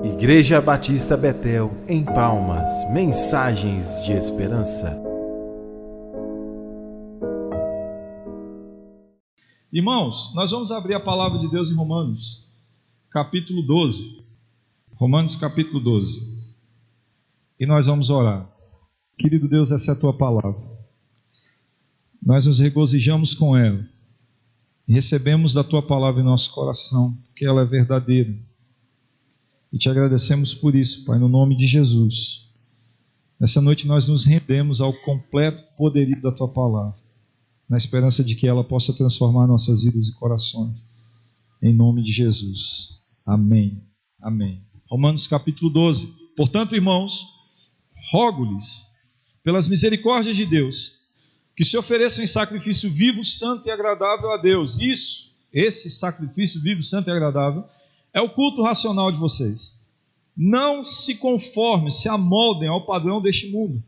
Igreja Batista Betel, em Palmas, mensagens de esperança. Irmãos, nós vamos abrir a palavra de Deus em Romanos, capítulo 12. Romanos, capítulo 12. E nós vamos orar. Querido Deus, essa é a tua palavra. Nós nos regozijamos com ela e recebemos da tua palavra em nosso coração, porque ela é verdadeira. E te agradecemos por isso, Pai, no nome de Jesus. Nessa noite nós nos rendemos ao completo poderio da tua palavra, na esperança de que ela possa transformar nossas vidas e corações. Em nome de Jesus. Amém. Amém. Romanos capítulo 12. Portanto, irmãos, rogo-lhes, pelas misericórdias de Deus, que se ofereçam em sacrifício vivo, santo e agradável a Deus. Esse sacrifício vivo, santo e agradável, é o culto racional de vocês. Não se conformem, se amoldem ao padrão deste mundo,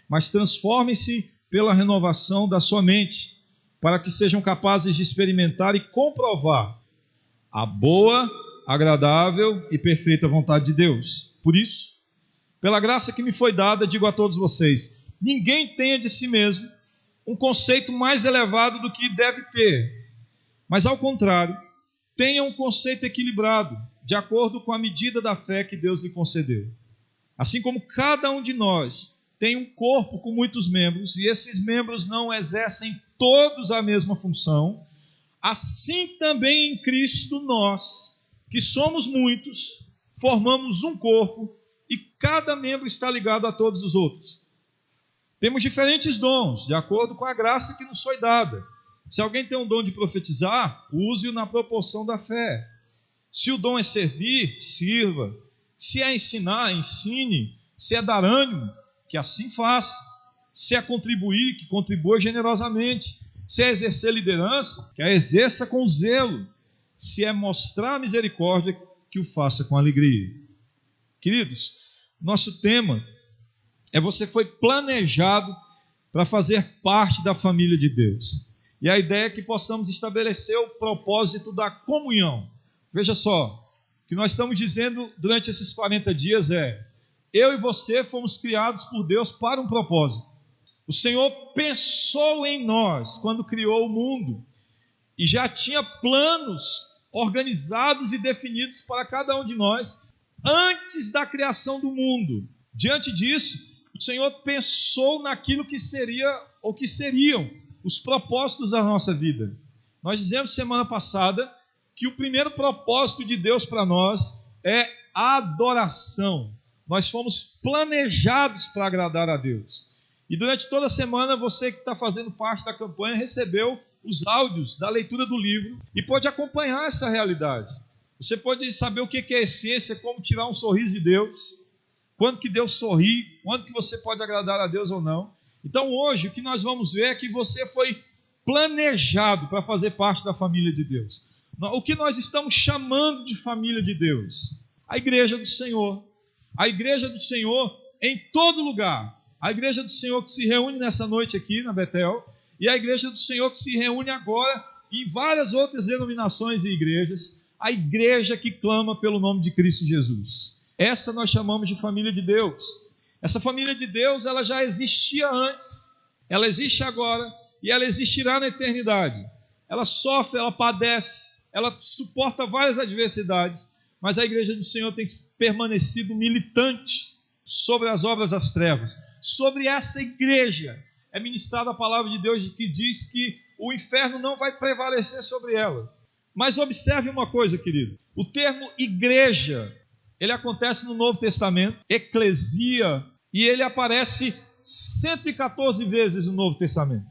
mas transformem-se pela renovação da sua mente, para que sejam capazes de experimentar e comprovar a boa, agradável e perfeita vontade de Deus. Por isso, pela graça que me foi dada, digo a todos vocês: ninguém tenha de si mesmo um conceito mais elevado do que deve ter, mas ao contrário, tenha um conceito equilibrado, de acordo com a medida da fé que Deus lhe concedeu. Assim como cada um de nós tem um corpo com muitos membros, e esses membros não exercem todos a mesma função, assim também em Cristo nós, que somos muitos, formamos um corpo, e cada membro está ligado a todos os outros. Temos diferentes dons, de acordo com a graça que nos foi dada. Se alguém tem um dom de profetizar, use-o na proporção da fé. Se o dom é servir, sirva. Se é ensinar, ensine. Se é dar ânimo, que assim faça. Se é contribuir, que contribua generosamente. Se é exercer liderança, que a exerça com zelo. Se é mostrar misericórdia, que o faça com alegria. Queridos, nosso tema é: você foi planejado para fazer parte da família de Deus. E a ideia é que possamos estabelecer o propósito da comunhão. Veja só, o que nós estamos dizendo durante esses 40 dias é: eu e você fomos criados por Deus para um propósito. O Senhor pensou em nós quando criou o mundo e já tinha planos organizados e definidos para cada um de nós antes da criação do mundo. Diante disso, o Senhor pensou naquilo que seria ou que seriam os propósitos da nossa vida. Nós dizemos semana passada que o primeiro propósito de Deus para nós é a adoração. Nós fomos planejados para agradar a Deus. E durante toda a semana, você que está fazendo parte da campanha recebeu os áudios da leitura do livro e pode acompanhar essa realidade. Você pode saber o que é a essência, como tirar um sorriso de Deus, quando que Deus sorri, quando que você pode agradar a Deus ou não. Então hoje o que nós vamos ver é que você foi planejado para fazer parte da família de Deus. O que nós estamos chamando de família de Deus? A igreja do Senhor. A igreja do Senhor em todo lugar. A igreja do Senhor que se reúne nessa noite aqui na Betel, e a igreja do Senhor que se reúne agora em várias outras denominações e igrejas. A igreja que clama pelo nome de Cristo Jesus. Essa nós chamamos de família de Deus. Essa família de Deus, ela já existia antes, ela existe agora e ela existirá na eternidade. Ela sofre, ela padece, ela suporta várias adversidades, mas a igreja do Senhor tem permanecido militante sobre as obras das trevas. Sobre essa igreja é ministrada a palavra de Deus que diz que o inferno não vai prevalecer sobre ela. Mas observe uma coisa, querido, o termo igreja, ele acontece no Novo Testamento, eclesia, e ele aparece 114 vezes no Novo Testamento.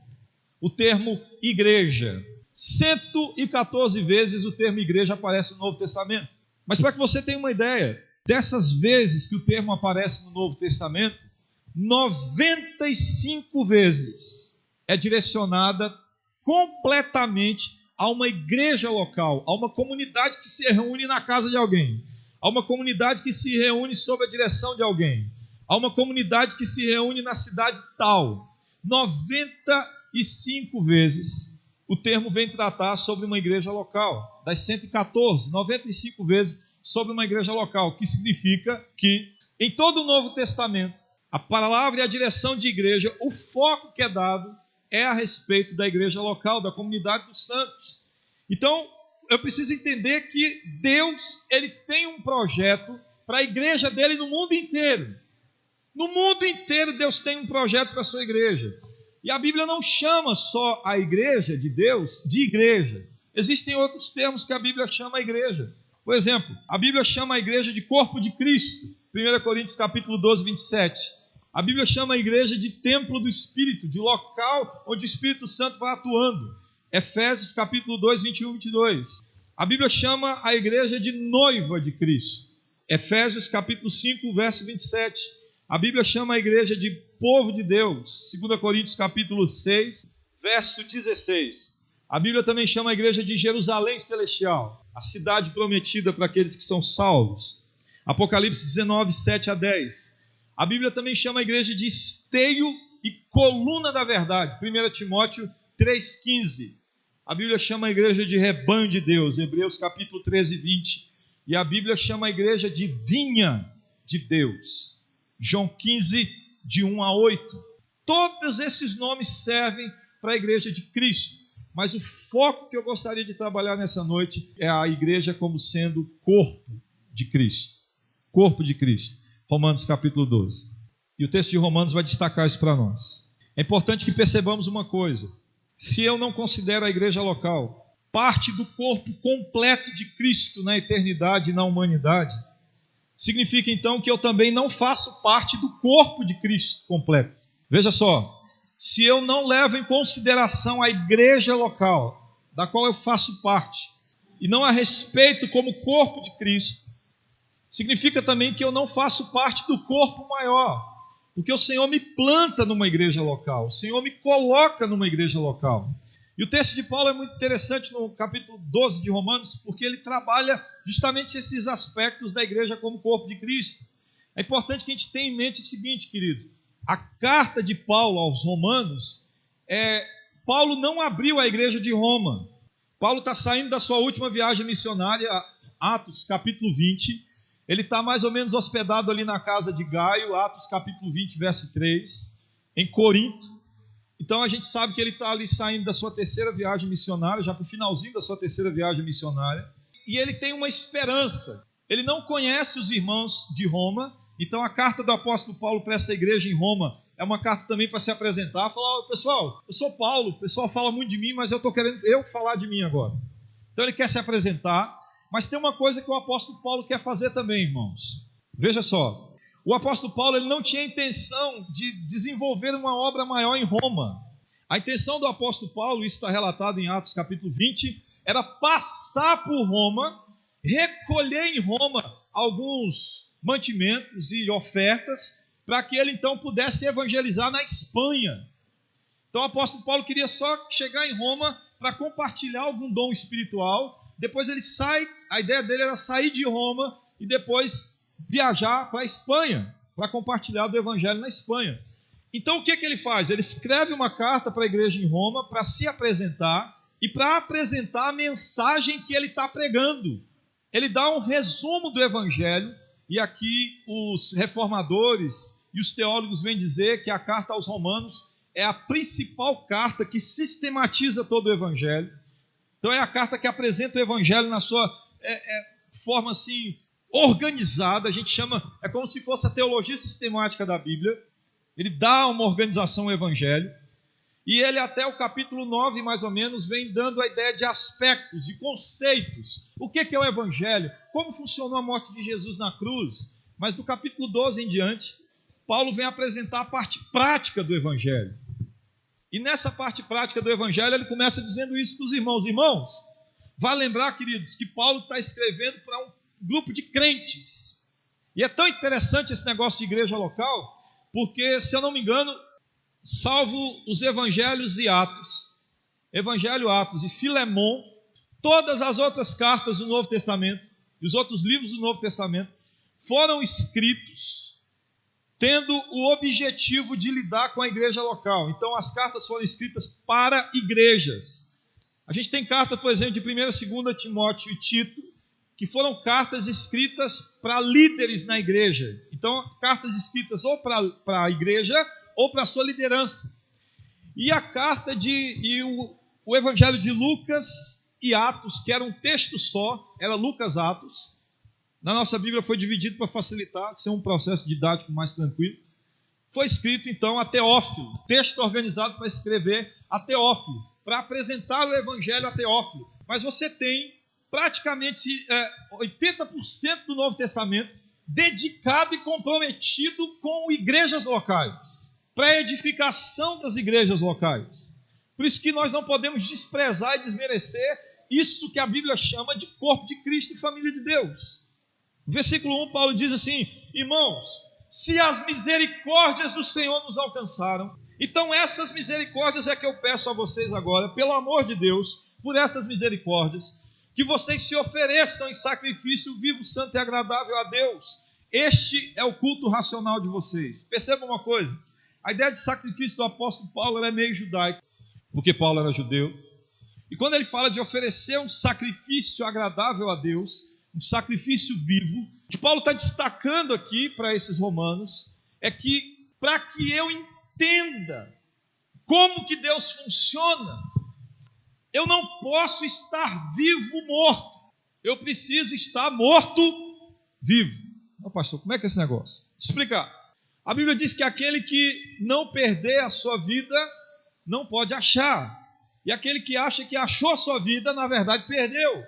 O termo igreja. 114 vezes o termo igreja aparece no Novo Testamento. Mas para que você tenha uma ideia, dessas vezes que o termo aparece no Novo Testamento, 95 vezes é direcionada completamente a uma igreja local, a uma comunidade que se reúne na casa de alguém, a uma comunidade que se reúne sob a direção de alguém, a uma comunidade que se reúne na cidade tal. 95 vezes o termo vem tratar sobre uma igreja local. Das 114, 95 vezes sobre uma igreja local, que significa que em todo o Novo Testamento, a palavra e a direção de igreja, o foco que é dado é a respeito da igreja local, da comunidade dos santos. Então, eu preciso entender que Deus, ele tem um projeto para a igreja dele no mundo inteiro. No mundo inteiro Deus tem um projeto para a sua igreja. E a Bíblia não chama só a igreja de Deus de igreja. Existem outros termos que a Bíblia chama a igreja. Por exemplo, a Bíblia chama a igreja de corpo de Cristo. 1 Coríntios capítulo 12, 27. A Bíblia chama a igreja de templo do Espírito, de local onde o Espírito Santo vai atuando. Efésios capítulo 2, 21 e 22. A Bíblia chama a igreja de noiva de Cristo. Efésios capítulo 5, verso 27. A Bíblia chama a igreja de povo de Deus. 2 Coríntios capítulo 6, verso 16. A Bíblia também chama a igreja de Jerusalém Celestial, a cidade prometida para aqueles que são salvos. Apocalipse 19, 7 a 10. A Bíblia também chama a igreja de esteio e coluna da verdade. 1 Timóteo 3,15. A Bíblia chama a igreja de rebanho de Deus. Hebreus capítulo 13, 20. E a Bíblia chama a igreja de vinha de Deus. João 15, de 1 a 8. Todos esses nomes servem para a igreja de Cristo. Mas o foco que eu gostaria de trabalhar nessa noite é a igreja como sendo corpo de Cristo. Corpo de Cristo. Romanos capítulo 12. E o texto de Romanos vai destacar isso para nós. É importante que percebamos uma coisa. Se eu não considero a igreja local parte do corpo completo de Cristo na eternidade e na humanidade, significa então que eu também não faço parte do corpo de Cristo completo. Veja só, se eu não levo em consideração a igreja local, da qual eu faço parte, e não a respeito como corpo de Cristo, significa também que eu não faço parte do corpo maior, porque o Senhor me planta numa igreja local, o Senhor me coloca numa igreja local. E o texto de Paulo é muito interessante no capítulo 12 de Romanos, porque ele trabalha justamente esses aspectos da igreja como corpo de Cristo. É importante que a gente tenha em mente o seguinte, querido: a carta de Paulo aos Romanos, Paulo não abriu a igreja de Roma. Paulo está saindo da sua última viagem missionária, Atos capítulo 20, ele está mais ou menos hospedado ali na casa de Gaio, Atos capítulo 20, verso 3, em Corinto. Então a gente sabe que ele está ali saindo da sua terceira viagem missionária, já para o finalzinho da sua terceira viagem missionária, e ele tem uma esperança. Ele não conhece os irmãos de Roma, então a carta do apóstolo Paulo para essa igreja em Roma é uma carta também para se apresentar, falar: pessoal, eu sou Paulo, o pessoal fala muito de mim, mas eu estou querendo falar de mim agora. Então ele quer se apresentar, mas tem uma coisa que o apóstolo Paulo quer fazer também, irmãos. Veja só, o apóstolo Paulo ele não tinha intenção de desenvolver uma obra maior em Roma. A intenção do apóstolo Paulo, isso está relatado em Atos capítulo 20, era passar por Roma, recolher em Roma alguns mantimentos e ofertas, para que ele então pudesse evangelizar na Espanha. Então o apóstolo Paulo queria só chegar em Roma para compartilhar algum dom espiritual. Depois ele sai, a ideia dele era sair de Roma e depois viajar para a Espanha, para compartilhar do evangelho na Espanha. Então o que ele faz? Ele escreve uma carta para a igreja em Roma para se apresentar e para apresentar a mensagem que ele está pregando. Ele dá um resumo do evangelho, e aqui os reformadores e os teólogos vêm dizer que a carta aos Romanos é a principal carta que sistematiza todo o evangelho. Então é a carta que apresenta o evangelho na sua forma assim organizada. A gente chama, é como se fosse a teologia sistemática da Bíblia. Ele dá uma organização ao evangelho. E ele até o capítulo 9, mais ou menos, vem dando a ideia de aspectos, de conceitos. O que é o evangelho? Como funcionou a morte de Jesus na cruz? Mas do capítulo 12 em diante, Paulo vem apresentar a parte prática do evangelho. E nessa parte prática do evangelho, ele começa dizendo isso para os irmãos. Irmãos, vale lembrar, queridos, que Paulo está escrevendo para um grupo de crentes. E é tão interessante esse negócio de igreja local, porque, se eu não me engano, salvo os evangelhos e Atos, Evangelho, Atos e Filemon, todas as outras cartas do Novo Testamento e os outros livros do Novo Testamento foram escritos tendo o objetivo de lidar com a igreja local. Então as cartas foram escritas para igrejas. A gente tem carta, por exemplo, de 1ª, 2ª Timóteo e Tito, que foram cartas escritas para líderes na igreja. Então, cartas escritas ou para a igreja ou para a sua liderança. E a carta o Evangelho de Lucas e Atos, que era um texto só, era Lucas Atos. Na nossa Bíblia foi dividido para facilitar, ser um processo didático mais tranquilo. Foi escrito então a Teófilo, texto organizado para escrever a Teófilo, para apresentar o Evangelho a Teófilo. Mas você tem praticamente 80% do Novo Testamento dedicado e comprometido com igrejas locais, para a edificação das igrejas locais. Por isso que nós não podemos desprezar e desmerecer isso que a Bíblia chama de corpo de Cristo e família de Deus. No versículo 1, Paulo diz assim: irmãos, se as misericórdias do Senhor nos alcançaram, então essas misericórdias é que eu peço a vocês agora, pelo amor de Deus, por essas misericórdias, que vocês se ofereçam em sacrifício vivo, santo e agradável a Deus. Este é o culto racional de vocês. Perceba uma coisa, a ideia de sacrifício do apóstolo Paulo ela é meio judaica, porque Paulo era judeu. E quando ele fala de oferecer um sacrifício agradável a Deus, um sacrifício vivo, o que Paulo está destacando aqui para esses romanos é que, para que eu entenda como que Deus funciona, eu não posso estar vivo morto, eu preciso estar morto vivo. Não, pastor, como é que é esse negócio? Explicar. A Bíblia diz que aquele que não perder a sua vida não pode achar, e aquele que acha que achou a sua vida, na verdade perdeu.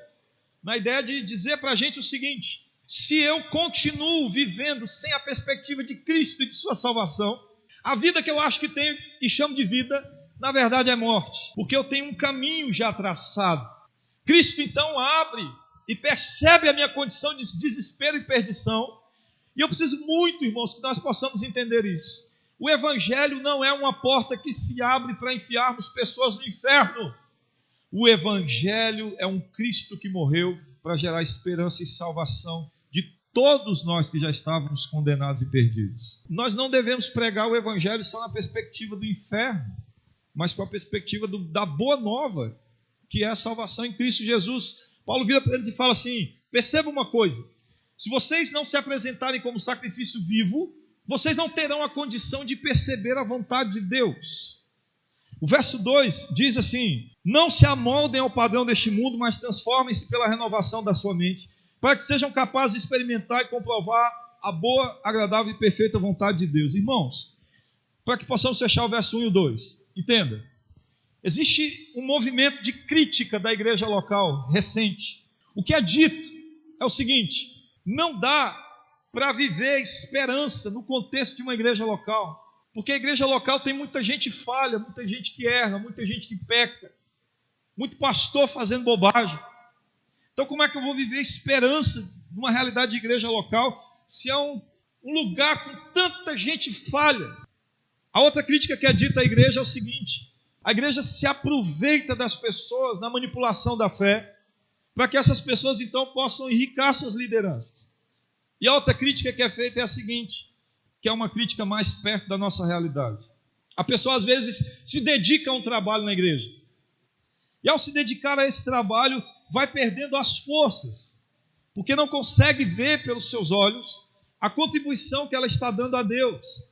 Na ideia de dizer para a gente o seguinte: se eu continuo vivendo sem a perspectiva de Cristo e de sua salvação, a vida que eu acho que tenho e chamo de vida, na verdade é morte, porque eu tenho um caminho já traçado. Cristo então abre e percebe a minha condição de desespero e perdição, e eu preciso muito, irmãos, que nós possamos entender isso. O Evangelho não é uma porta que se abre para enfiarmos pessoas no inferno. O Evangelho é um Cristo que morreu para gerar esperança e salvação de todos nós que já estávamos condenados e perdidos. Nós não devemos pregar o Evangelho só na perspectiva do inferno, mas com a perspectiva da boa nova, que é a salvação em Cristo Jesus. Paulo vira para eles e fala assim: perceba uma coisa, se vocês não se apresentarem como sacrifício vivo, vocês não terão a condição de perceber a vontade de Deus. O verso 2 diz assim: não se amoldem ao padrão deste mundo, mas transformem-se pela renovação da sua mente, para que sejam capazes de experimentar e comprovar a boa, agradável e perfeita vontade de Deus. Irmãos, para que possamos fechar o verso 1 e o 2, entenda, existe um movimento de crítica da igreja local recente. O que é dito é o seguinte: não dá para viver esperança no contexto de uma igreja local, porque a igreja local tem muita gente falha, muita gente que erra, muita gente que peca, muito pastor fazendo bobagem. Então como é que eu vou viver esperança numa realidade de igreja local se é um lugar com tanta gente falha? A outra crítica que é dita à igreja é o seguinte: a igreja se aproveita das pessoas na manipulação da fé, para que essas pessoas então possam enriquecer suas lideranças. E a outra crítica que é feita é a seguinte, que é uma crítica mais perto da nossa realidade. A pessoa às vezes se dedica a um trabalho na igreja, e ao se dedicar a esse trabalho vai perdendo as forças, porque não consegue ver pelos seus olhos a contribuição que ela está dando a Deus.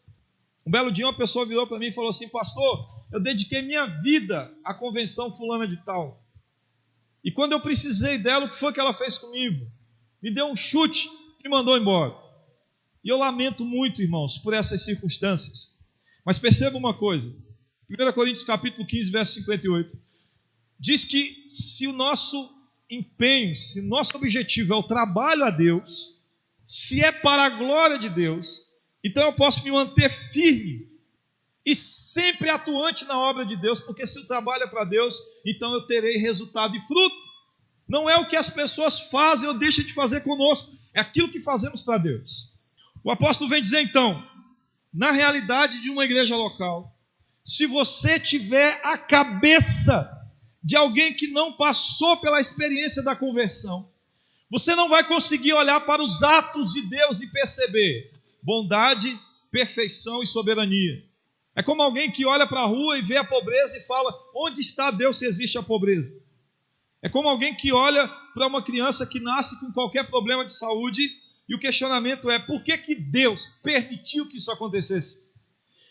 Um belo dia uma pessoa virou para mim e falou assim: pastor, eu dediquei minha vida à convenção fulana de tal, e quando eu precisei dela, o que foi que ela fez comigo? Me deu um chute e me mandou embora. E eu lamento muito, irmãos, por essas circunstâncias. Mas perceba uma coisa, 1 Coríntios capítulo 15, verso 58, diz que se o nosso empenho, se o nosso objetivo é o trabalho a Deus, se é para a glória de Deus, então eu posso me manter firme e sempre atuante na obra de Deus, porque se o trabalho é para Deus, então eu terei resultado e fruto. Não é o que as pessoas fazem ou deixam de fazer conosco, é aquilo que fazemos para Deus. O apóstolo vem dizer então, na realidade de uma igreja local, se você tiver a cabeça de alguém que não passou pela experiência da conversão, você não vai conseguir olhar para os atos de Deus e perceber bondade, perfeição e soberania. É como alguém que olha para a rua e vê a pobreza e fala: onde está Deus se existe a pobreza? É como alguém que olha para uma criança que nasce com qualquer problema de saúde e o questionamento é: por que Deus permitiu que isso acontecesse?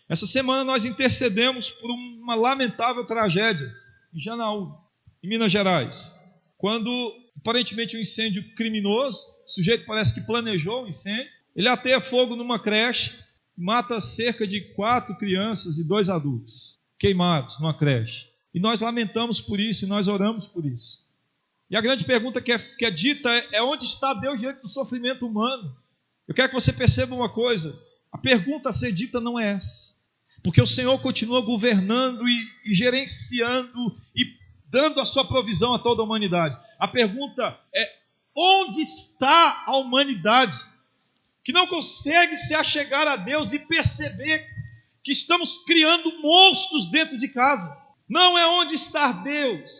Essa semana nós intercedemos por uma lamentável tragédia em Janaú, em Minas Gerais, quando aparentemente um incêndio criminoso, o sujeito parece que planejou um incêndio, ele ateia fogo numa creche, mata cerca de 4 crianças e 2 adultos, queimados numa creche. E nós lamentamos por isso, e nós oramos por isso. E a grande pergunta que é dita é onde está Deus diante do sofrimento humano? Eu quero que você perceba uma coisa, a pergunta a ser dita não é essa, porque o Senhor continua governando e gerenciando e dando a sua provisão a toda a humanidade. A pergunta é: onde está a humanidade que não consegue se achegar a Deus e perceber que estamos criando monstros dentro de casa? Não é onde está Deus,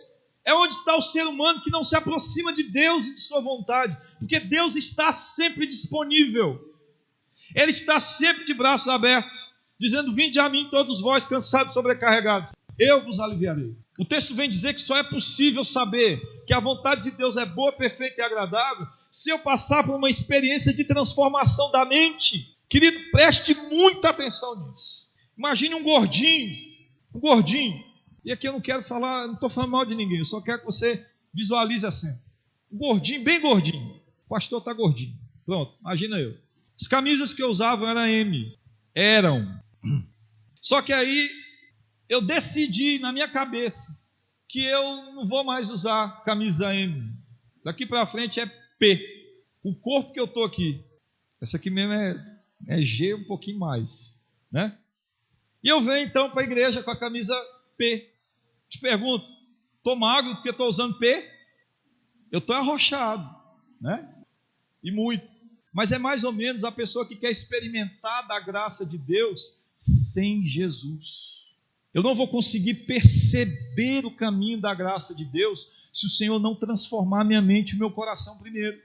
é onde está o ser humano que não se aproxima de Deus e de sua vontade, porque Deus está sempre disponível, Ele está sempre de braços abertos, dizendo: vinde a mim todos vós cansados e sobrecarregados, eu vos aliviarei. O texto vem dizer que só é possível saber que a vontade de Deus é boa, perfeita e agradável se eu passar por uma experiência de transformação da mente. Querido, preste muita atenção nisso. Imagine um gordinho, e aqui eu não quero falar, não estou falando mal de ninguém, eu só quero que você visualize assim. Um gordinho, bem gordinho, o pastor está gordinho, pronto, imagina eu. As camisas que eu usava eram. Só que aí eu decidi na minha cabeça que eu não vou mais usar camisa M. Daqui para frente é P. O corpo que eu estou aqui. Essa aqui mesmo é G um pouquinho mais, né? E eu venho então para a igreja com a camisa P. Te pergunto, estou magro porque estou usando P? Eu estou arrochado, né? E muito. Mas é mais ou menos a pessoa que quer experimentar da graça de Deus sem Jesus. Eu não vou conseguir perceber o caminho da graça de Deus se o Senhor não transformar minha mente e meu coração primeiro.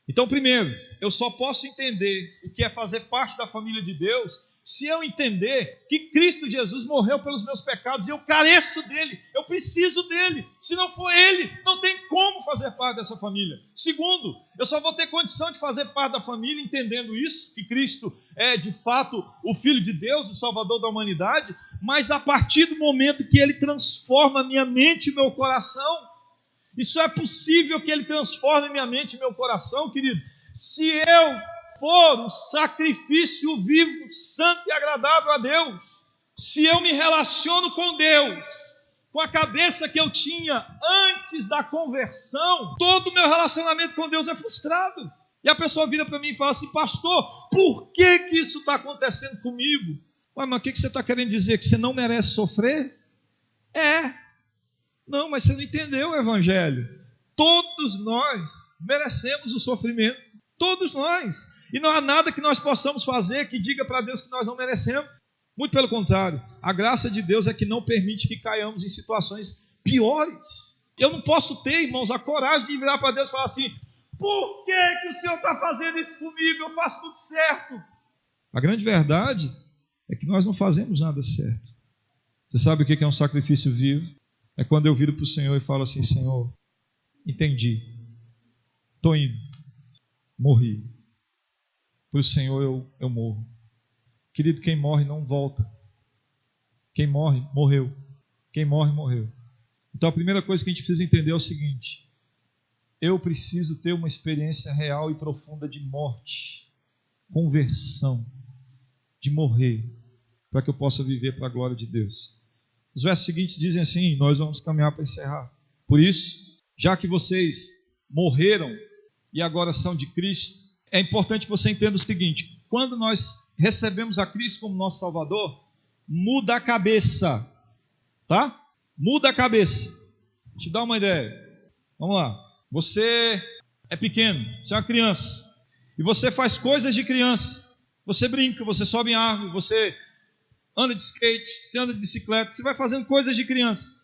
Então, primeiro, eu só posso entender o que é fazer parte da família de Deus se eu entender que Cristo Jesus morreu pelos meus pecados e eu careço dele, eu preciso dele. Se não for ele, não tem como fazer parte dessa família. Segundo, eu só vou ter condição de fazer parte da família entendendo isso, que Cristo é de fato o Filho de Deus, o Salvador da humanidade, mas a partir do momento que ele transforma minha mente e meu coração. Isso é possível que ele transforme minha mente e meu coração, querido, se eu for um sacrifício vivo, santo e agradável a Deus. Se eu me relaciono com Deus, com a cabeça que eu tinha antes da conversão, todo o meu relacionamento com Deus é frustrado. E a pessoa vira para mim e fala assim: pastor, por que isso está acontecendo comigo? Ué, mas o que você está querendo dizer? Que você não merece sofrer? Não, mas você não entendeu o evangelho. Todos nós merecemos o sofrimento. Todos nós. E não há nada que nós possamos fazer que diga para Deus que nós não merecemos. Muito pelo contrário, a graça de Deus é que não permite que caiamos em situações piores. Eu não posso ter, irmãos, a coragem de virar para Deus e falar assim: por que o Senhor está fazendo isso comigo? Eu faço tudo certo. A grande verdade é que nós não fazemos nada certo. Você sabe o que é um sacrifício vivo? É quando eu viro para o Senhor e falo assim: Senhor, entendi, estou indo, morri. Para o Senhor eu morro. Querido, quem morre não volta. Quem morre, morreu. Quem morre, morreu. Então a primeira coisa que a gente precisa entender é o seguinte: eu preciso ter uma experiência real e profunda de morte, conversão, de morrer, para que eu possa viver para a glória de Deus. Os versos seguintes dizem assim, nós vamos caminhar para encerrar. Por isso, já que vocês morreram e agora são de Cristo, é importante que você entenda o seguinte: quando nós recebemos a Cristo como nosso Salvador, muda a cabeça, tá? Muda a cabeça. Vou te dar uma ideia. Vamos lá. Você é pequeno, você é uma criança, e você faz coisas de criança. Você brinca, você sobe em árvore, você anda de skate, você anda de bicicleta, você vai fazendo coisas de criança.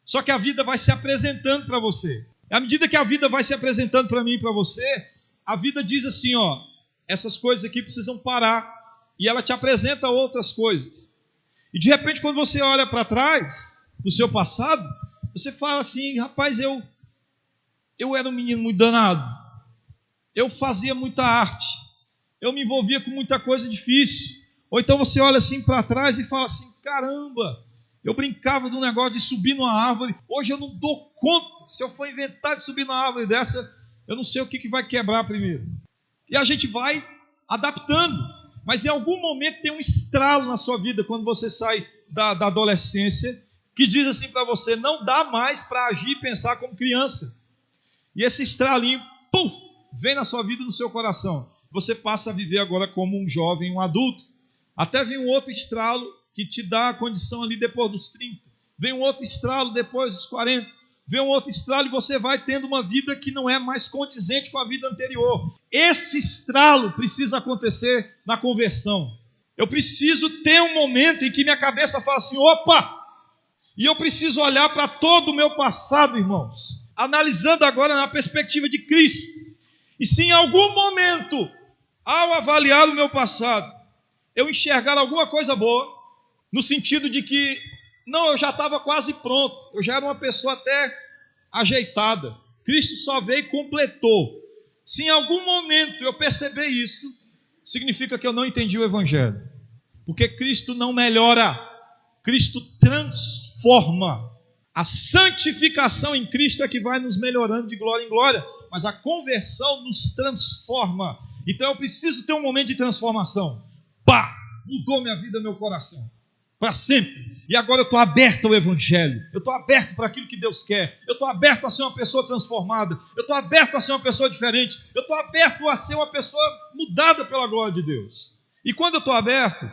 Só que a vida vai se apresentando para você. À medida que a vida vai se apresentando para mim e para você, a vida diz assim, ó, essas coisas aqui precisam parar. E ela te apresenta outras coisas. E de repente, quando você olha para trás, para o seu passado, Você fala assim, rapaz, eu era um menino muito danado, eu fazia muita arte, eu me envolvia com muita coisa difícil. Ou então você olha assim para trás e fala assim, caramba, eu brincava de um negócio de subir numa árvore, hoje eu não dou conta, se eu for inventar de subir numa árvore dessa, eu não sei o que vai quebrar primeiro. E a gente vai adaptando, mas em algum momento tem um estralo na sua vida, quando você sai da adolescência, que diz assim para você, não dá mais para agir e pensar como criança. E esse estralinho, puf, vem na sua vida e no seu coração. Você passa a viver agora como um jovem, um adulto. Até vem um outro estralo que te dá a condição ali depois dos 30. Vem um outro estralo depois dos 40. Vem um outro estralo e você vai tendo uma vida que não é mais condizente com a vida anterior. Esse estralo precisa acontecer na conversão. Eu preciso ter um momento em que minha cabeça fala assim, opa! E eu preciso olhar para todo o meu passado, irmãos, analisando agora na perspectiva de Cristo. E se em algum momento, ao avaliar o meu passado, eu enxergar alguma coisa boa, no sentido de que, não, eu já estava quase pronto, eu já era uma pessoa até ajeitada, Cristo só veio e completou. Se em algum momento eu perceber isso, significa que eu não entendi o Evangelho. Porque Cristo não melhora, Cristo transforma. A santificação em Cristo é que vai nos melhorando de glória em glória, mas a conversão nos transforma. Então eu preciso ter um momento de transformação. Pá! Mudou minha vida, meu coração, para sempre. E agora eu estou aberto ao Evangelho, eu estou aberto para aquilo que Deus quer, eu estou aberto a ser uma pessoa transformada, eu estou aberto a ser uma pessoa diferente, eu estou aberto a ser uma pessoa mudada pela glória de Deus. E quando eu estou aberto,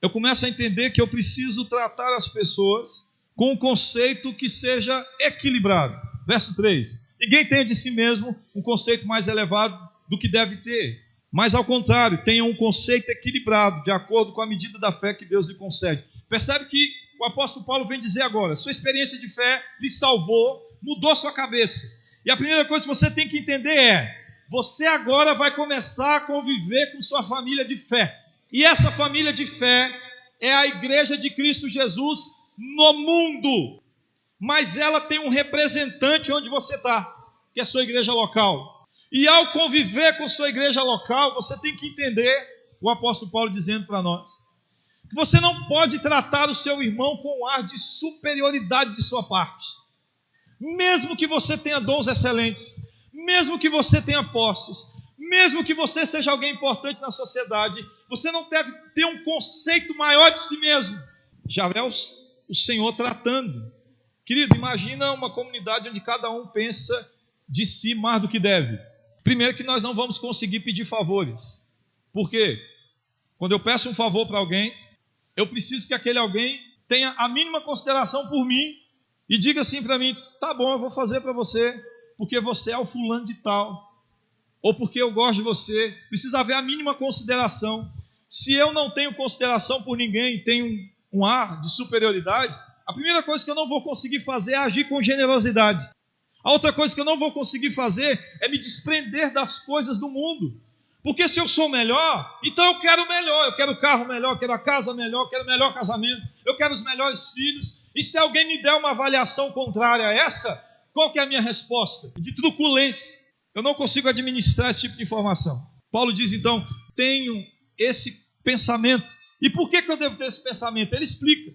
eu começo a entender que eu preciso tratar as pessoas com um conceito que seja equilibrado. Verso 3. Ninguém tem de si mesmo um conceito mais elevado do que deve ter, mas ao contrário, tenha um conceito equilibrado, de acordo com a medida da fé que Deus lhe concede. Percebe que o apóstolo Paulo vem dizer agora, sua experiência de fé lhe salvou, mudou sua cabeça. E a primeira coisa que você tem que entender é, você agora vai começar a conviver com sua família de fé. E essa família de fé é a igreja de Cristo Jesus no mundo. Mas ela tem um representante onde você está, que é a sua igreja local. E ao conviver com sua igreja local, você tem que entender, o apóstolo Paulo dizendo para nós, que você não pode tratar o seu irmão com um ar de superioridade de sua parte. Mesmo que você tenha dons excelentes, mesmo que você tenha posses, mesmo que você seja alguém importante na sociedade, você não deve ter um conceito maior de si mesmo. Já é o Senhor tratando. Querido, imagina uma comunidade onde cada um pensa de si mais do que deve. Primeiro que nós não vamos conseguir pedir favores. Por quê? Quando eu peço um favor para alguém, eu preciso que aquele alguém tenha a mínima consideração por mim e diga assim para mim, tá bom, eu vou fazer para você, porque você é o fulano de tal, ou porque eu gosto de você. Precisa haver a mínima consideração. Se eu não tenho consideração por ninguém, tenho um ar de superioridade, a primeira coisa que eu não vou conseguir fazer é agir com generosidade. A outra coisa que eu não vou conseguir fazer é me desprender das coisas do mundo. Porque se eu sou melhor, então eu quero melhor, eu quero o carro melhor, eu quero a casa melhor, eu quero o melhor casamento, eu quero os melhores filhos. E se alguém me der uma avaliação contrária a essa, qual que é a minha resposta? De truculência. Eu não consigo administrar esse tipo de informação. Paulo diz então, tenho esse pensamento. E por que eu devo ter esse pensamento? Ele explica.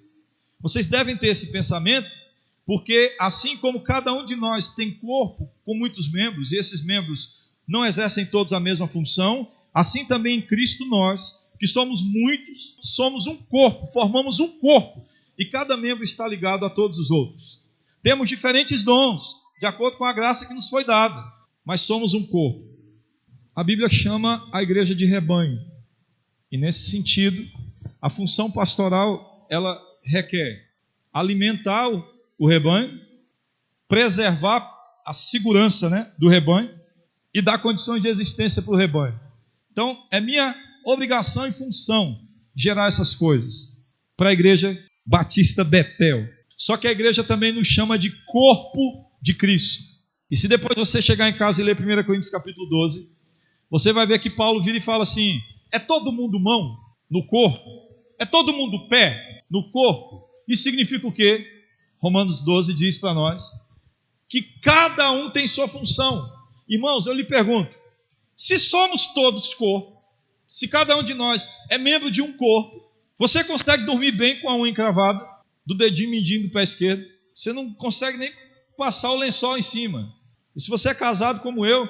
Vocês devem ter esse pensamento, porque assim como cada um de nós tem corpo com muitos membros, e esses membros não exercem todos a mesma função, assim também em Cristo nós, que somos muitos, somos um corpo, formamos um corpo, e cada membro está ligado a todos os outros. Temos diferentes dons, de acordo com a graça que nos foi dada, mas somos um corpo. A Bíblia chama a igreja de rebanho, e nesse sentido, a função pastoral, ela requer alimentar o rebanho, preservar a segurança, do rebanho e dar condições de existência para o rebanho. Então, é minha obrigação e função gerar essas coisas para a igreja Batista Betel. Só que a igreja também nos chama de corpo de Cristo. E se depois você chegar em casa e ler 1 Coríntios capítulo 12, você vai ver que Paulo vira e fala assim, é todo mundo mão no corpo? É todo mundo pé no corpo? Isso significa o quê? Romanos 12 diz para nós que cada um tem sua função. Irmãos, eu lhe pergunto, se somos todos corpo, se cada um de nós é membro de um corpo, você consegue dormir bem com a unha encravada, do dedinho mindinho do pé esquerdo? Você não consegue nem passar o lençol em cima. E se você é casado como eu,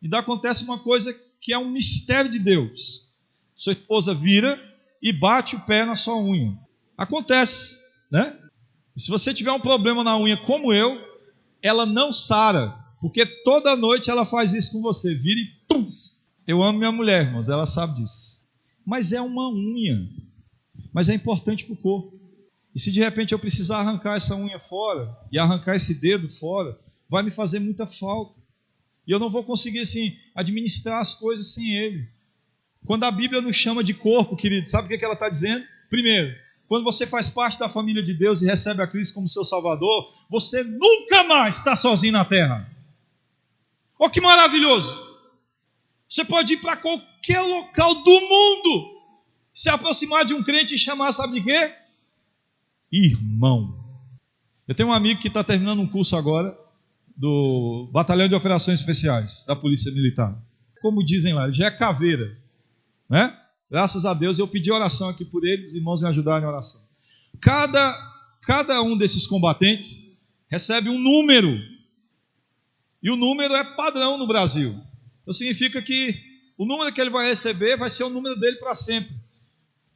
ainda acontece uma coisa que é um mistério de Deus. Sua esposa vira e bate o pé na sua unha. Acontece, né? E se você tiver um problema na unha como eu, ela não sara, porque toda noite ela faz isso com você, vira e pum! Eu amo minha mulher, irmãos, ela sabe disso. Mas é uma unha, mas é importante para o corpo. E se de repente eu precisar arrancar essa unha fora, e arrancar esse dedo fora, vai me fazer muita falta. E eu não vou conseguir, assim, administrar as coisas sem ele. Quando a Bíblia nos chama de corpo, querido, sabe o que ela está dizendo? Primeiro, quando você faz parte da família de Deus e recebe a Cristo como seu Salvador, você nunca mais está sozinho na terra. Olha que maravilhoso! Você pode ir para qualquer local do mundo, se aproximar de um crente e chamar, sabe de quê? Irmão. Eu tenho um amigo que está terminando um curso agora do Batalhão de Operações Especiais da Polícia Militar. Como dizem lá, ele já é caveira, né? Graças a Deus eu pedi oração aqui por ele, os irmãos me ajudaram em oração. Cada um desses combatentes recebe um número, e o número é padrão no Brasil. Então significa que o número que ele vai receber vai ser o número dele para sempre.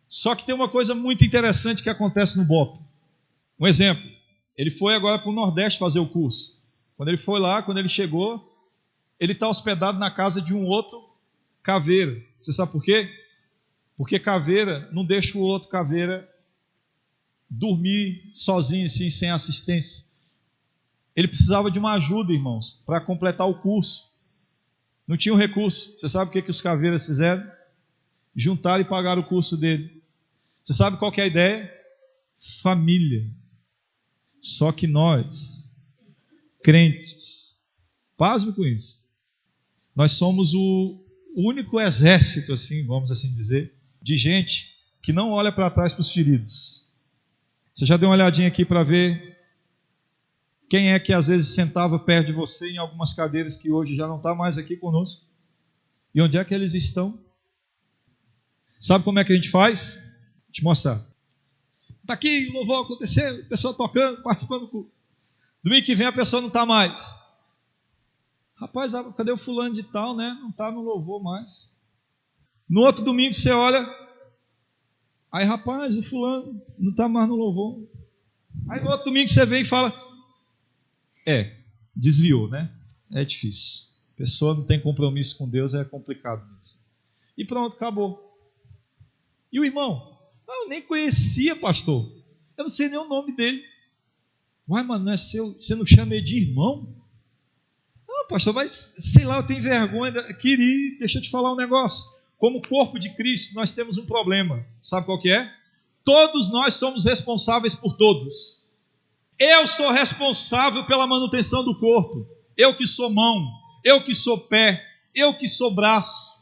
Só que tem uma coisa muito interessante que acontece no BOP. Um exemplo, ele foi agora para o Nordeste fazer o curso. Quando ele foi lá, quando ele chegou, ele está hospedado na casa de um outro caveira. Você sabe por quê? Porque caveira não deixa o outro caveira dormir sozinho, assim, sem assistência. Ele precisava de uma ajuda, irmãos, para completar o curso. Não tinha um recurso. Você sabe o que os caveiras fizeram? Juntaram e pagaram o curso dele. Você sabe qual que é a ideia? Família. Só que nós, crentes, pasme com isso, nós somos o único exército, assim, vamos assim dizer, de gente que não olha para trás para os feridos. Você já deu uma olhadinha aqui para ver quem é que às vezes sentava perto de você em algumas cadeiras que hoje já não está mais aqui conosco? E onde é que eles estão? Sabe como é que a gente faz? Vou te mostrar. Está aqui, louvor acontecendo, a pessoa tocando, participando do culto. Domingo que vem a pessoa não está mais. Rapaz, cadê o fulano de tal, né? Não está no louvor mais. No outro domingo você olha, aí rapaz, o fulano não está mais no louvor. Aí no outro domingo você vem e fala, desviou, né? É difícil. A pessoa não tem compromisso com Deus, é complicado mesmo. E pronto, acabou. E o irmão? Não, eu nem conhecia, pastor. Eu não sei nem o nome dele. Uai, mano, não é seu, você não chama ele de irmão? Não, pastor, mas sei lá, eu tenho vergonha. Querido, deixa eu te falar um negócio. Como corpo de Cristo, nós temos um problema. Sabe qual que é? Todos nós somos responsáveis por todos. Eu sou responsável pela manutenção do corpo. Eu que sou mão, eu que sou pé, eu que sou braço.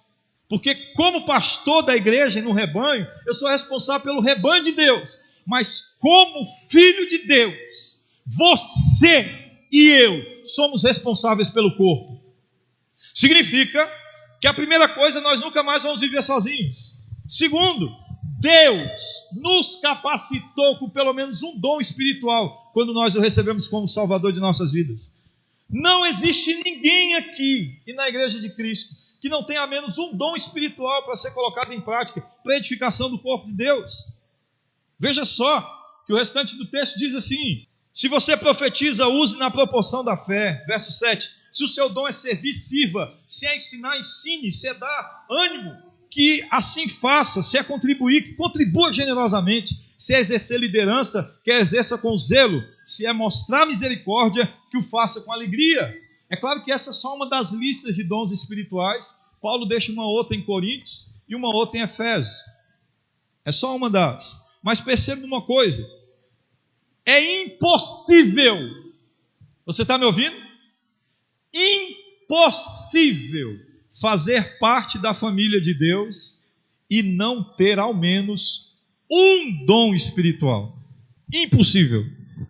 Porque como pastor da igreja e no rebanho, eu sou responsável pelo rebanho de Deus. Mas como filho de Deus, você e eu somos responsáveis pelo corpo. Significa que a primeira coisa, nós nunca mais vamos viver sozinhos. Segundo, Deus nos capacitou com pelo menos um dom espiritual quando nós o recebemos como Salvador de nossas vidas. Não existe ninguém aqui e na igreja de Cristo que não tenha ao menos um dom espiritual para ser colocado em prática para a edificação do corpo de Deus. Veja só que o restante do texto diz assim: se você profetiza, use na proporção da fé. Verso 7, se o seu dom é servir, sirva. Se é ensinar, ensine. Se é dar ânimo, que assim faça. Se é contribuir, que contribua generosamente. Se é exercer liderança, que exerça com zelo. Se é mostrar misericórdia, que o faça com alegria. É claro que essa é só uma das listas de dons espirituais. Paulo deixa uma outra em Coríntios e uma outra em Efésios. É só uma das. Mas perceba uma coisa. É impossível. Você está me ouvindo? Impossível fazer parte da família de Deus e não ter ao menos um dom espiritual. Impossível.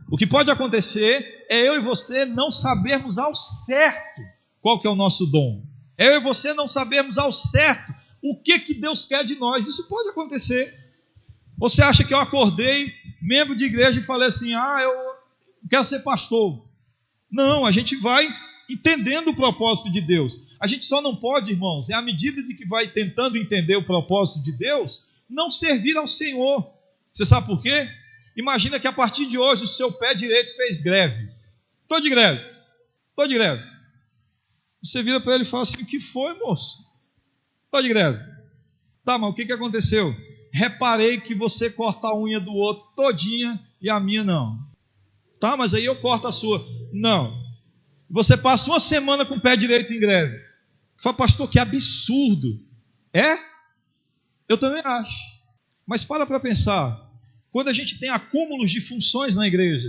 O que pode acontecer é eu e você não sabermos ao certo qual que é o nosso dom. É eu e você não sabermos ao certo o que Deus quer de nós. Isso pode acontecer. Você acha que eu acordei, membro de igreja, e falei assim, eu quero ser pastor? Não, a gente vai entendendo o propósito de Deus. A gente só não pode, irmãos, à medida de que vai tentando entender o propósito de Deus, não servir ao Senhor. Você sabe por quê? Imagina que a partir de hoje o seu pé direito fez greve. Estou de greve. Você vira para ele e fala assim, o que foi, moço? Estou de greve. Tá, mas o que aconteceu? Reparei que você corta a unha do outro todinha e a minha não. Tá, mas aí eu corto a sua. Não. Você passa uma semana com o pé direito em greve. Fala, pastor, que absurdo. É? Eu também acho. Mas para pensar. Quando a gente tem acúmulos de funções na igreja,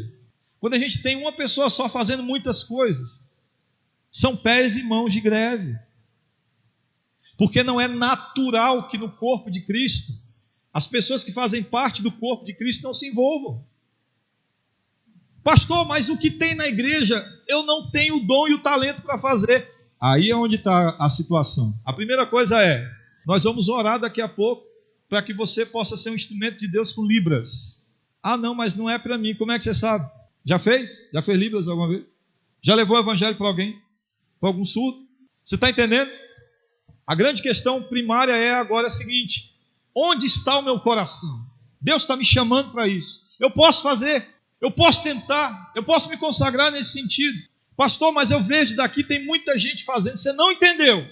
quando a gente tem uma pessoa só fazendo muitas coisas, são pés e mãos de greve. Porque não é natural que no corpo de Cristo, as pessoas que fazem parte do corpo de Cristo não se envolvam. Pastor, mas o que tem na igreja, eu não tenho o dom e o talento para fazer. Aí é onde está a situação. A primeira coisa é, nós vamos orar daqui a pouco, para que você possa ser um instrumento de Deus com libras. Ah, não, mas não é para mim. Como é que você sabe? Já fez? Já fez libras alguma vez? Já levou o evangelho para alguém? Para algum surdo? Você está entendendo? A grande questão primária é agora a seguinte: onde está o meu coração? Deus está me chamando para isso. Eu posso fazer, eu posso tentar, eu posso me consagrar nesse sentido. Pastor, mas eu vejo daqui tem muita gente fazendo. Você não entendeu.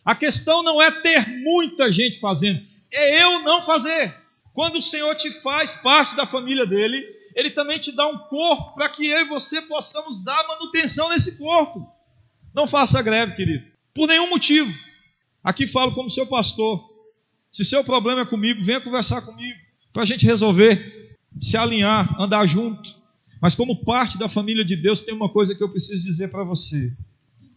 A questão não é ter muita gente fazendo, é eu não fazer. Quando o Senhor te faz parte da família dele, Ele também te dá um corpo para que eu e você possamos dar manutenção nesse corpo. Não faça greve, querido, por nenhum motivo. Aqui falo como seu pastor. Se seu problema é comigo, venha conversar comigo, para a gente resolver, se alinhar, andar junto. Mas como parte da família de Deus, tem uma coisa que eu preciso dizer para você.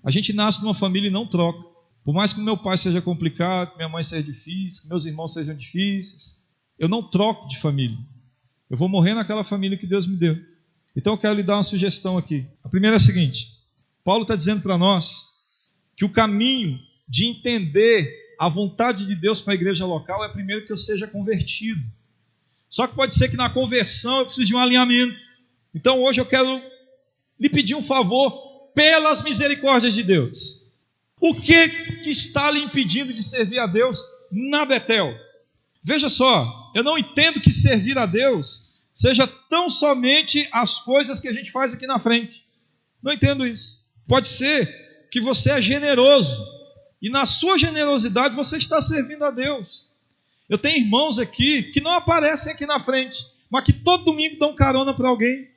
A gente nasce numa família e não troca. Por mais que meu pai seja complicado, que minha mãe seja difícil, que meus irmãos sejam difíceis, eu não troco de família. Eu vou morrer naquela família que Deus me deu. Então eu quero lhe dar uma sugestão aqui. A primeira é a seguinte: Paulo está dizendo para nós que o caminho de entender a vontade de Deus para a igreja local é primeiro que eu seja convertido. Só que pode ser que na conversão eu precise de um alinhamento. Então hoje eu quero lhe pedir um favor pelas misericórdias de Deus. O que está lhe impedindo de servir a Deus na Betel? Veja só, eu não entendo que servir a Deus seja tão somente as coisas que a gente faz aqui na frente. Não entendo isso. Pode ser que você é generoso e na sua generosidade você está servindo a Deus. Eu tenho irmãos aqui que não aparecem aqui na frente, mas que todo domingo dão carona para alguém.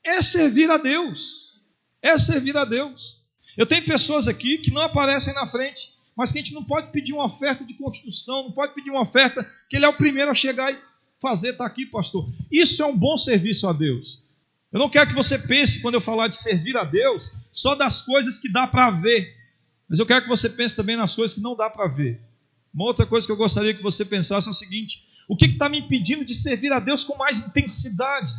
É servir a Deus. É servir a Deus. Eu tenho pessoas aqui que não aparecem na frente, mas que a gente não pode pedir uma oferta de construção, não pode pedir uma oferta que ele é o primeiro a chegar e fazer, está aqui, pastor. Isso é um bom serviço a Deus. Eu não quero que você pense, quando eu falar de servir a Deus, só das coisas que dá para ver, mas eu quero que você pense também nas coisas que não dá para ver. Uma outra coisa que eu gostaria que você pensasse é o seguinte: o que está me impedindo de servir a Deus com mais intensidade?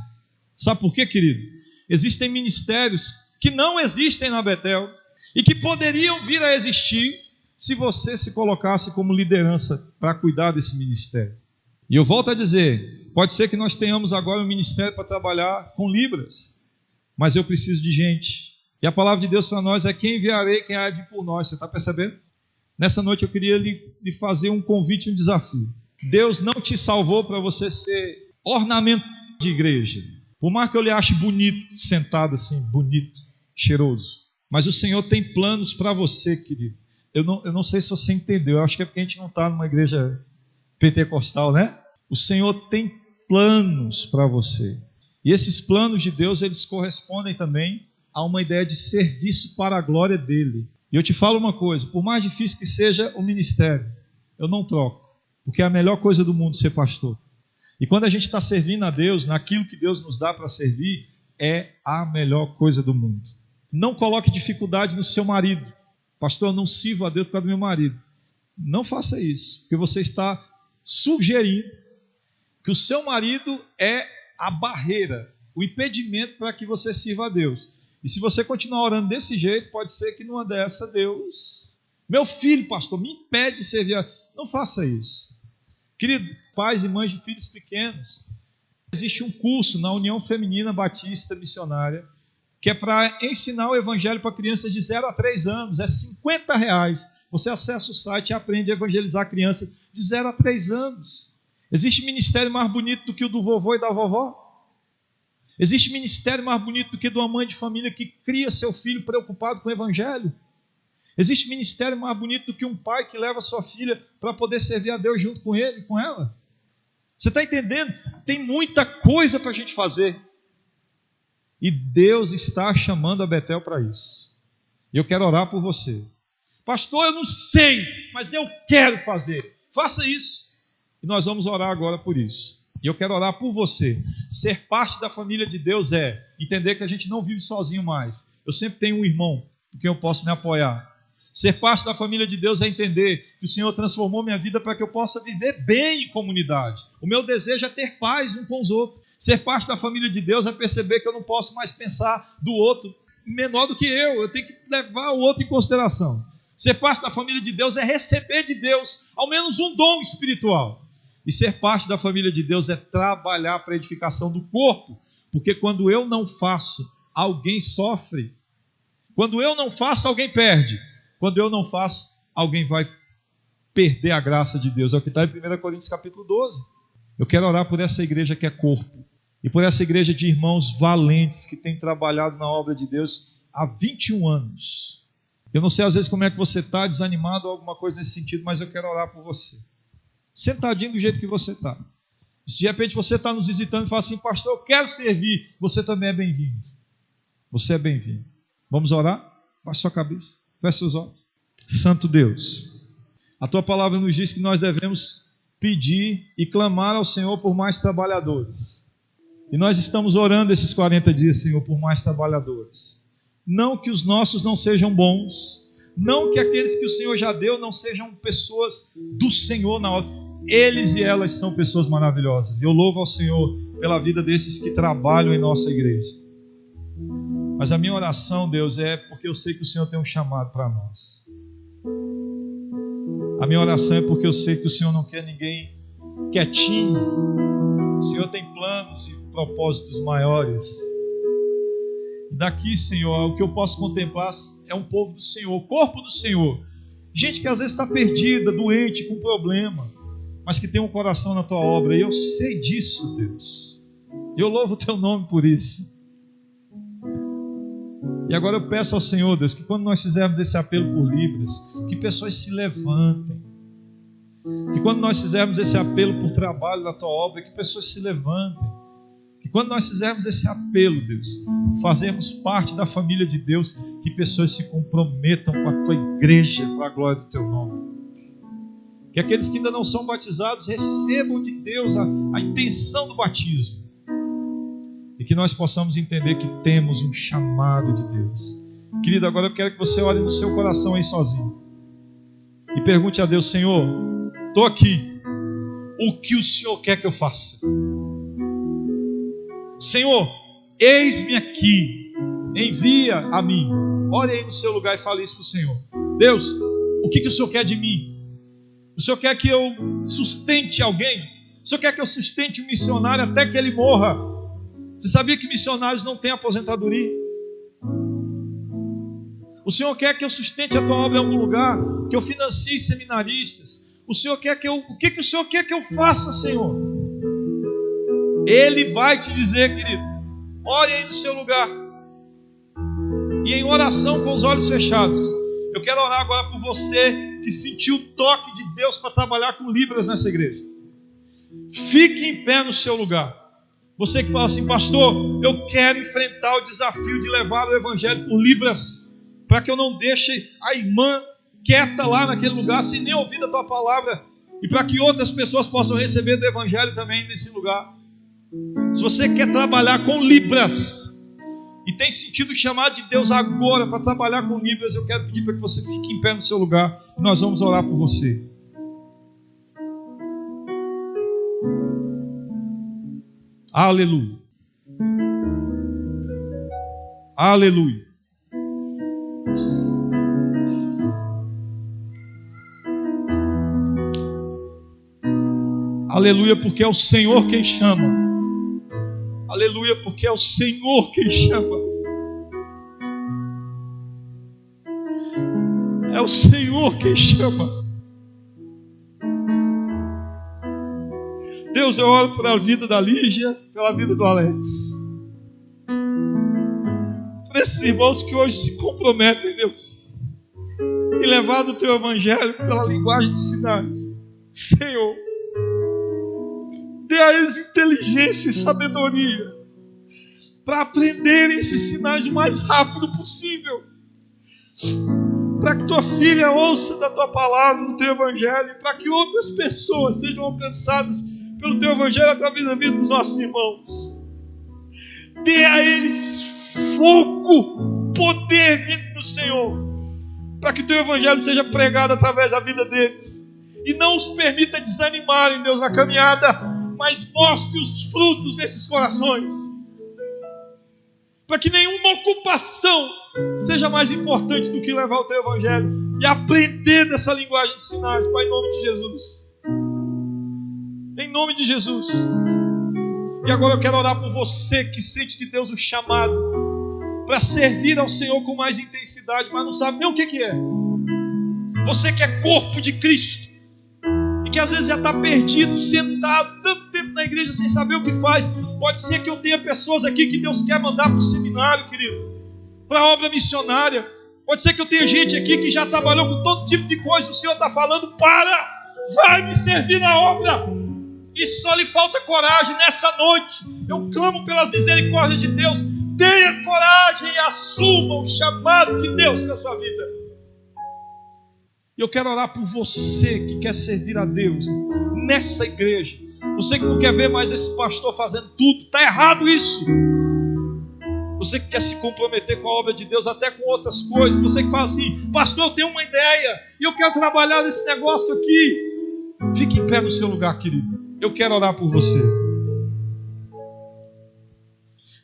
Sabe por quê, querido? Existem ministérios que não existem na Betel e que poderiam vir a existir se você se colocasse como liderança para cuidar desse ministério. E eu volto a dizer, pode ser que nós tenhamos agora um ministério para trabalhar com libras, mas eu preciso de gente. E a palavra de Deus para nós é: quem enviarei, quem há de ir por nós. Você está percebendo? Nessa noite eu queria lhe fazer um convite, um desafio. Deus não te salvou para você ser ornamento de igreja. Por mais que eu lhe ache bonito, sentado assim, bonito, cheiroso. Mas o Senhor tem planos para você, querido. Eu não sei se você entendeu. Eu acho que é porque a gente não está numa igreja pentecostal, né? O Senhor tem planos para você. E esses planos de Deus, eles correspondem também a uma ideia de serviço para a glória dele. E eu te falo uma coisa: por mais difícil que seja o ministério, eu não troco. Porque é a melhor coisa do mundo ser pastor. E quando a gente está servindo a Deus, naquilo que Deus nos dá para servir, é a melhor coisa do mundo. Não coloque dificuldade no seu marido. Pastor, eu não sirvo a Deus por causa do meu marido. Não faça isso, porque você está sugerindo que o seu marido é a barreira o impedimento para que você sirva a Deus. E se você continuar orando desse jeito, pode ser que numa dessa Deus... Meu filho, pastor, me impede de servir a... Não faça isso. Querido, pais e mães de filhos pequenos, existe um curso na União Feminina Batista Missionária, que é para ensinar o evangelho para crianças de 0 a 3 anos. É R$50. Você acessa o site e aprende a evangelizar crianças de 0 a 3 anos. Existe ministério mais bonito do que o do vovô e da vovó? Existe ministério mais bonito do que de uma mãe de família que cria seu filho preocupado com o evangelho? Existe ministério mais bonito do que um pai que leva sua filha para poder servir a Deus junto com ele e com ela? Você está entendendo? Tem muita coisa para a gente fazer. E Deus está chamando a Betel para isso. E eu quero orar por você. Pastor, eu não sei, mas eu quero fazer. Faça isso. E nós vamos orar agora por isso. E eu quero orar por você. Ser parte da família de Deus é entender que a gente não vive sozinho mais. Eu sempre tenho um irmão com quem eu posso me apoiar. Ser parte da família de Deus é entender que o Senhor transformou minha vida para que eu possa viver bem em comunidade. O meu desejo é ter paz um com os outros. Ser parte da família de Deus é perceber que eu não posso mais pensar do outro menor do que eu tenho que levar o outro em consideração. Ser parte da família de Deus é receber de Deus ao menos um dom espiritual. E ser parte da família de Deus é trabalhar para a edificação do corpo, porque quando eu não faço, alguém sofre. Quando eu não faço, alguém perde. Quando eu não faço, alguém vai perder a graça de Deus. É o que está em 1 Coríntios capítulo 12. Eu quero orar por essa igreja que é corpo. E por essa igreja de irmãos valentes que têm trabalhado na obra de Deus há 21 anos. Eu não sei às vezes como é que você está, desanimado ou alguma coisa nesse sentido, mas eu quero orar por você. Sentadinho do jeito que você está. Se de repente você está nos visitando e fala assim, pastor, eu quero servir, você também é bem-vindo. Você é bem-vindo. Vamos orar? Baixe sua cabeça. Feche seus olhos. Santo Deus, a tua palavra nos diz que nós devemos pedir e clamar ao Senhor por mais trabalhadores. E nós estamos orando esses 40 dias, Senhor, por mais trabalhadores. Não que os nossos não sejam bons, não que aqueles que o Senhor já deu não sejam pessoas do Senhor na hora. Eles e elas são pessoas maravilhosas. Eu louvo ao Senhor pela vida desses que trabalham em nossa igreja. Mas a minha oração, Deus, é porque eu sei que o Senhor tem um chamado para nós. A minha oração é porque eu sei que o Senhor não quer ninguém quietinho. O Senhor tem planos e propósitos maiores. Daqui, Senhor, o que eu posso contemplar é um povo do Senhor, o corpo do Senhor. Gente que às vezes está perdida, doente, com problema, mas que tem um coração na tua obra. E eu sei disso, Deus. Eu louvo o teu nome por isso. E agora eu peço ao Senhor, Deus, que quando nós fizermos esse apelo por Libras, que pessoas se levantem. Que quando nós fizermos esse apelo por trabalho na tua obra, que pessoas se levantem. Que quando nós fizermos esse apelo, Deus, fazermos parte da família de Deus, que pessoas se comprometam com a tua igreja para a glória do teu nome. Que aqueles que ainda não são batizados recebam de Deus a intenção do batismo. E que nós possamos entender que temos um chamado de Deus. Querido, agora eu quero que você olhe no seu coração aí sozinho. E pergunte a Deus, Senhor, estou aqui. O que o Senhor quer que eu faça? Senhor, eis-me aqui. Envia a mim. Ore aí no seu lugar e fale isso para o Senhor. Deus, o que o Senhor quer de mim? O Senhor quer que eu sustente alguém? O Senhor quer que eu sustente um missionário até que ele morra? Você sabia que missionários não têm aposentadoria? O Senhor quer que eu sustente a tua obra em algum lugar? Que eu financie seminaristas? O Senhor quer que eu... O que o Senhor quer que eu faça, Senhor? Ele vai te dizer, querido. Ore aí no seu lugar. E em oração com os olhos fechados. Eu quero orar agora por você que sentiu o toque de Deus para trabalhar com Libras nessa igreja. Fique em pé no seu lugar. Você que fala assim, pastor, eu quero enfrentar o desafio de levar o evangelho por Libras, para que eu não deixe a irmã quieta lá naquele lugar, sem nem ouvir a tua palavra, e para que outras pessoas possam receber do evangelho também nesse lugar. Se você quer trabalhar com Libras, e tem sentido o chamado de Deus agora para trabalhar com Libras, eu quero pedir para que você fique em pé no seu lugar, e nós vamos orar por você. Aleluia. Aleluia. Aleluia, porque é o Senhor quem chama. Aleluia, porque é o Senhor quem chama. É o Senhor quem chama. Deus, eu oro pela vida da Lígia, pela vida do Alex. Por esses irmãos que hoje se comprometem, Deus, em levar do Teu Evangelho pela linguagem de sinais. Senhor, dê a eles inteligência e sabedoria para aprenderem esses sinais o mais rápido possível, para que tua filha ouça da tua palavra, do teu evangelho, para que outras pessoas sejam alcançadas pelo teu evangelho através da vida dos nossos irmãos. Dê a eles fogo, poder vindo do Senhor, para que o teu evangelho seja pregado através da vida deles, e não os permita desanimarem, Deus, na caminhada, mas mostre os frutos desses corações, para que nenhuma ocupação seja mais importante do que levar o teu evangelho e aprender dessa linguagem de sinais, Pai, em nome de Jesus. Em nome de Jesus. E agora eu quero orar por você que sente de Deus o chamado para servir ao Senhor com mais intensidade, mas não sabe nem o que é. Você que é corpo de Cristo e que às vezes já está perdido, sentado tanto tempo na igreja sem saber o que faz. Pode ser que eu tenha pessoas aqui que Deus quer mandar para o seminário, querido, para a obra missionária. Pode ser que eu tenha gente aqui que já trabalhou com todo tipo de coisa. O Senhor está falando, vai me servir na obra. E só lhe falta coragem nessa noite. Eu clamo pelas misericórdias de Deus. Tenha coragem e assuma o chamado de Deus para a sua vida. E eu quero orar por você que quer servir a Deus nessa igreja. Você que não quer ver mais esse pastor fazendo tudo, está errado isso. Você que quer se comprometer com a obra de Deus, até com outras coisas. Você que fala assim, pastor, eu tenho uma ideia e eu quero trabalhar nesse negócio aqui. Fique em pé no seu lugar, querido. Eu quero orar por você.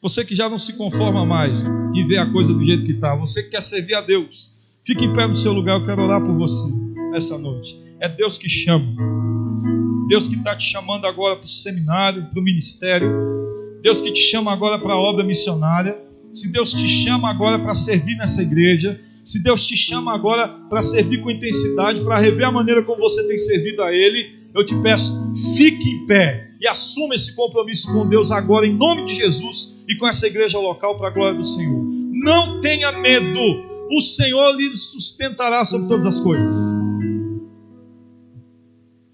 Você que já não se conforma mais em ver a coisa do jeito que está. Você que quer servir a Deus, fique em pé no seu lugar. Eu quero orar por você nessa noite. É Deus que chama. Deus que está te chamando agora para o seminário, para o ministério. Deus que te chama agora para a obra missionária. Se Deus te chama agora para servir nessa igreja, se Deus te chama agora para servir com intensidade, para rever a maneira como você tem servido a Ele, eu te peço, fique em pé e assuma esse compromisso com Deus agora, em nome de Jesus, e com essa igreja local, para a glória do Senhor. Não tenha medo, o Senhor lhe sustentará sobre todas as coisas.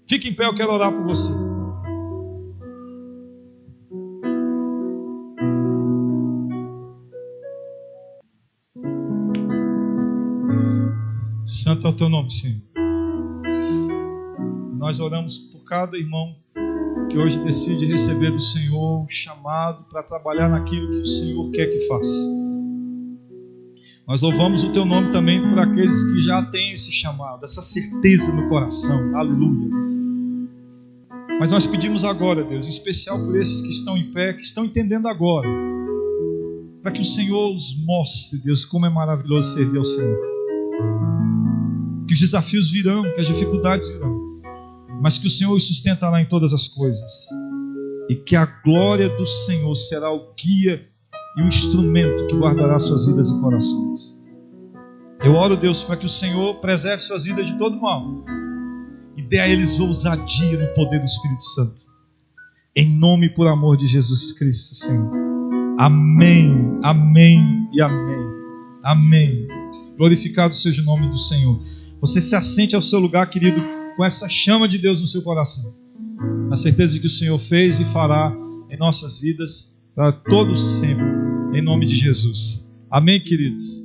Fique em pé, eu quero orar por você. Santo é o teu nome, Senhor. Nós oramos por cada irmão que hoje decide receber do Senhor o chamado para trabalhar naquilo que o Senhor quer que faça. Nós louvamos o teu nome também por aqueles que já têm esse chamado, essa certeza no coração. Aleluia. Mas nós pedimos agora, Deus, em especial por esses que estão em pé, que estão entendendo agora, para que o Senhor os mostre, Deus, como é maravilhoso servir ao Senhor. Que os desafios virão, que as dificuldades virão, mas que o Senhor os sustentará em todas as coisas, e que a glória do Senhor será o guia e o instrumento que guardará suas vidas e corações. Eu oro, Deus, para que o Senhor preserve suas vidas de todo mal e dê a eles ousadia no poder do Espírito Santo, em nome e por amor de Jesus Cristo, Senhor. Amém, amém e amém. Amém. Glorificado seja o nome do Senhor. Você se assente ao seu lugar, querido, com essa chama de Deus no seu coração, na certeza de que o Senhor fez e fará em nossas vidas para todos sempre, em nome de Jesus. Amém, queridos?